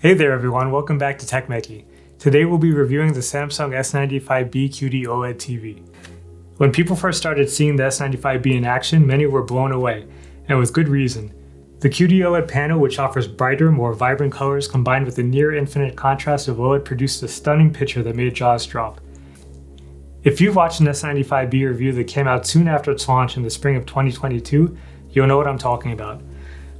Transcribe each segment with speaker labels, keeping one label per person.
Speaker 1: Hey there everyone, welcome back to TechMechie. Today we'll be reviewing the Samsung S95B QD-OLED TV. When people first started seeing the S95B in action, many were blown away, and with good reason. The QD-OLED panel, which offers brighter, more vibrant colors combined with the near-infinite contrast of OLED, produced a stunning picture that made jaws drop. If you've watched an S95B review that came out soon after its launch in the spring of 2022, you'll know what I'm talking about.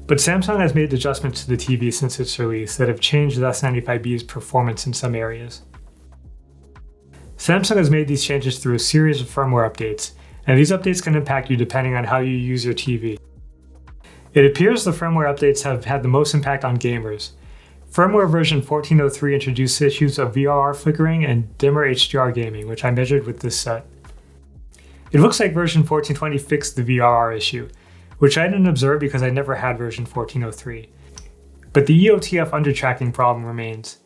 Speaker 1: But Samsung has made adjustments to the TV since its release that have changed the S95B's performance in some areas. Samsung has made these changes through a series of firmware updates, and these updates can impact you depending on how you use your TV. It appears the firmware updates have had the most impact on gamers. Firmware version 1403 introduced issues of VRR flickering and dimmer HDR gaming, which I measured with this set. It looks like version 1420 fixed the VRR issue, which I didn't observe because I never had version 1403. But the EOTF undertracking problem remains.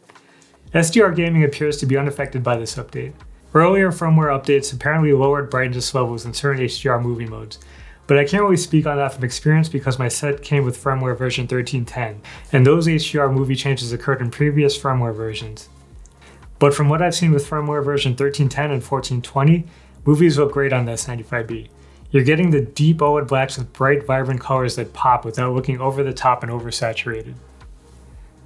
Speaker 1: SDR gaming appears to be unaffected by this update. Earlier firmware updates apparently lowered brightness levels in certain HDR movie modes, but I can't really speak on that from experience because my set came with firmware version 1310, and those HDR movie changes occurred in previous firmware versions. But from what I've seen with firmware version 1310 and 1420, movies look great on the S95B. You're getting the deep OLED blacks with bright, vibrant colors that pop without looking over the top and oversaturated.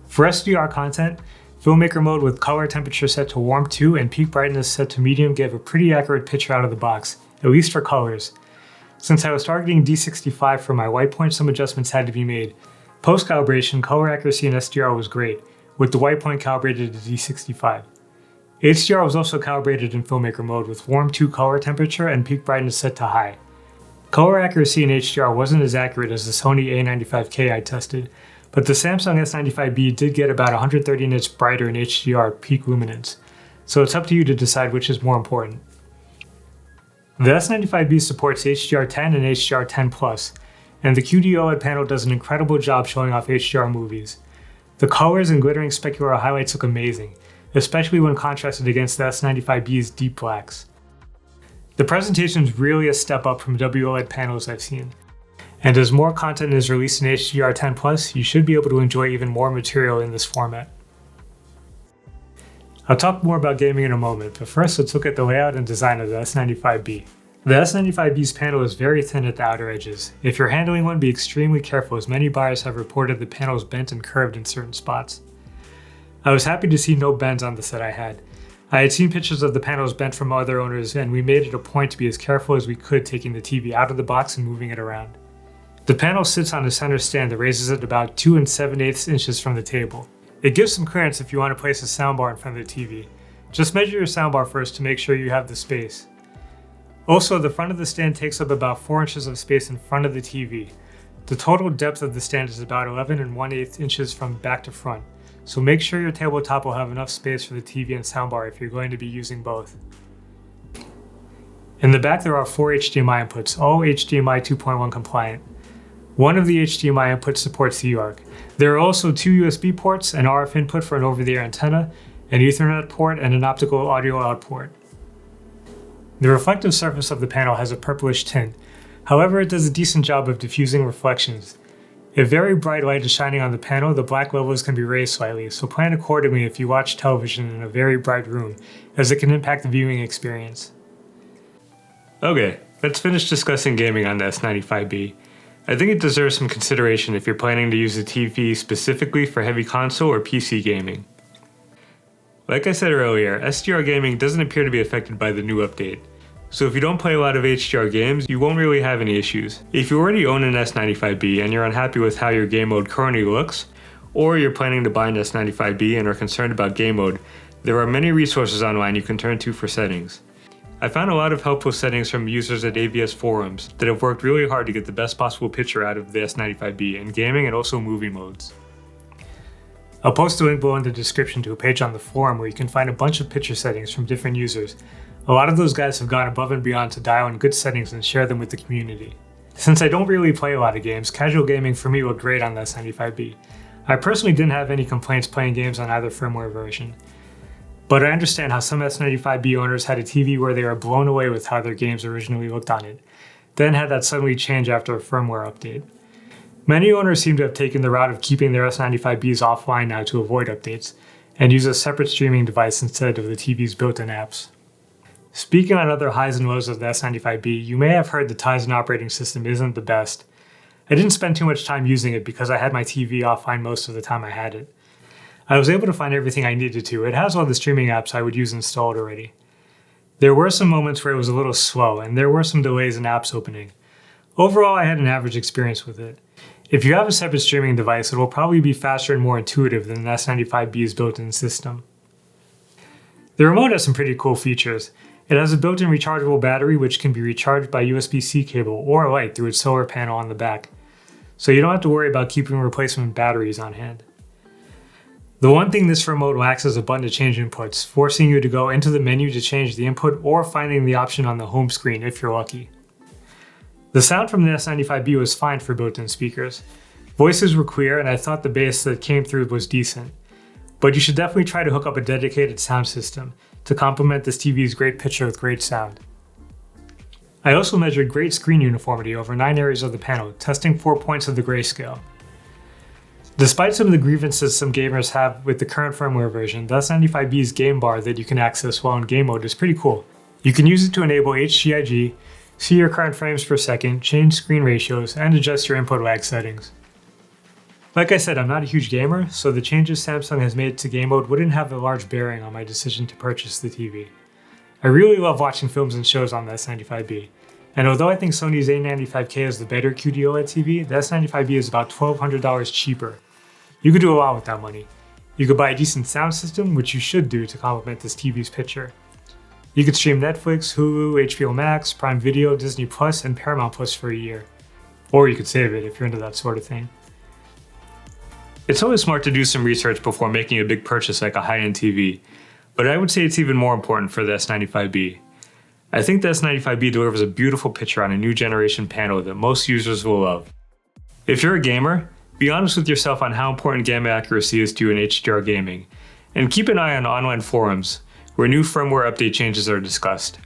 Speaker 1: For SDR content, Filmmaker mode with color temperature set to warm 2 and peak brightness set to medium gave a pretty accurate picture out of the box, at least for colors. Since I was targeting D65 for my white point, some adjustments had to be made. Post-calibration, color accuracy in SDR was great, with the white point calibrated to D65. HDR was also calibrated in Filmmaker mode with warm 2 color temperature and peak brightness set to high. Color accuracy in HDR wasn't as accurate as the Sony A95K I tested, but the Samsung S95B did get about 130 nits brighter in HDR peak luminance, so it's up to you to decide which is more important. The S95B supports HDR10 and HDR10+, and the QD-OLED panel does an incredible job showing off HDR movies. The colors and glittering specular highlights look amazing, especially when contrasted against the S95B's deep blacks. The presentation is really a step up from WOLED panels I've seen, and as more content is released in HDR10+, you should be able to enjoy even more material in this format. I'll talk more about gaming in a moment, but first let's look at the layout and design of the S95B. The S95B's panel is very thin at the outer edges. If you're handling one, be extremely careful as many buyers have reported the panel is bent and curved in certain spots. I was happy to see no bends on the set I had. I had seen pictures of the panels bent from other owners, and we made it a point to be as careful as we could taking the TV out of the box and moving it around. The panel sits on a center stand that raises it about 2 7/8 inches from the table. It gives some clearance if you want to place a soundbar in front of the TV. Just measure your soundbar first to make sure you have the space. Also, the front of the stand takes up about 4 inches of space in front of the TV. The total depth of the stand is about 11 1/8 inches from back to front. So make sure your tabletop will have enough space for the TV and soundbar if you're going to be using both. In the back there are 4 HDMI inputs, all HDMI 2.1 compliant. One of the HDMI inputs supports the UARC. There are also 2 USB ports, an RF input for an over-the-air antenna, an Ethernet port, and an optical audio out port. The reflective surface of the panel has a purplish tint. However, it does a decent job of diffusing reflections. If very bright light is shining on the panel, the black levels can be raised slightly, so plan accordingly if you watch television in a very bright room, as it can impact the viewing experience. Okay, let's finish discussing gaming on the S95B. I think it deserves some consideration if you're planning to use the TV specifically for heavy console or PC gaming. Like I said earlier, SDR gaming doesn't appear to be affected by the new update. So if you don't play a lot of HDR games, you won't really have any issues. If you already own an S95B and you're unhappy with how your game mode currently looks, or you're planning to buy an S95B and are concerned about game mode, there are many resources online you can turn to for settings. I found a lot of helpful settings from users at AVS Forums that have worked really hard to get the best possible picture out of the S95B in gaming and also movie modes. I'll post a link below in the description to a page on the forum where you can find a bunch of picture settings from different users. A lot of those guys have gone above and beyond to dial in good settings and share them with the community. Since I don't really play a lot of games, casual gaming for me looked great on the S95B. I personally didn't have any complaints playing games on either firmware version. But I understand how some S95B owners had a TV where they were blown away with how their games originally looked on it, then had that suddenly change after a firmware update. Many owners seem to have taken the route of keeping their S95Bs offline now to avoid updates, and use a separate streaming device instead of the TV's built-in apps. Speaking on other highs and lows of the S95B, you may have heard the Tizen operating system isn't the best. I didn't spend too much time using it because I had my TV offline most of the time I had it. I was able to find everything I needed to. It has all the streaming apps I would use installed already. There were some moments where it was a little slow, and there were some delays in apps opening. Overall, I had an average experience with it. If you have a separate streaming device, it will probably be faster and more intuitive than the S95B's built-in system. The remote has some pretty cool features. It has a built-in rechargeable battery which can be recharged by USB-C cable or light through its solar panel on the back, so you don't have to worry about keeping replacement batteries on hand. The one thing this remote lacks is a button to change inputs, forcing you to go into the menu to change the input or finding the option on the home screen if you're lucky. The sound from the S95B was fine for built-in speakers. Voices were clear and I thought the bass that came through was decent. But you should definitely try to hook up a dedicated sound system to complement this TV's great picture with great sound. I also measured great screen uniformity over 9 areas of the panel, testing 4 points of the grayscale. Despite some of the grievances some gamers have with the current firmware version, the S95B's game bar that you can access while in game mode is pretty cool. You can use it to enable HDIG, see your current frames per second, change screen ratios, and adjust your input lag settings. Like I said, I'm not a huge gamer, so the changes Samsung has made to game mode wouldn't have a large bearing on my decision to purchase the TV. I really love watching films and shows on the S95B, and although I think Sony's A95K is the better QD-OLED TV, the S95B is about $1,200 cheaper. You could do a lot with that money. You could buy a decent sound system, which you should do to complement this TV's picture. You could stream Netflix, Hulu, HBO Max, Prime Video, Disney Plus, and Paramount Plus for a year. Or you could save it if you're into that sort of thing. It's always smart to do some research before making a big purchase like a high-end TV, but I would say it's even more important for the S95B. I think the S95B delivers a beautiful picture on a new generation panel that most users will love. If you're a gamer, be honest with yourself on how important gamma accuracy is to you in HDR gaming, and keep an eye on online forums where new firmware update changes are discussed.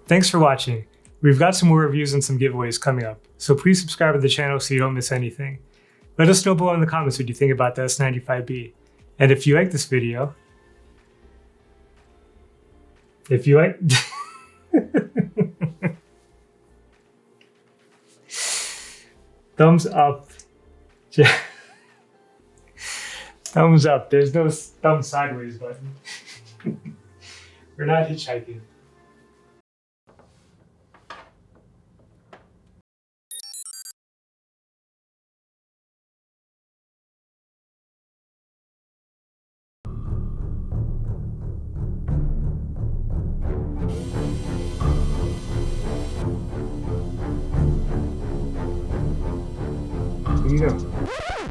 Speaker 1: Thanks for watching. We've got some more reviews and some giveaways coming up, so please subscribe to the channel so you don't miss anything. Let us know below in the comments what you think about the S95B. And if you like this video, thumbs up. Thumbs up. There's no thumb sideways button. We're not hitchhiking. Here you go.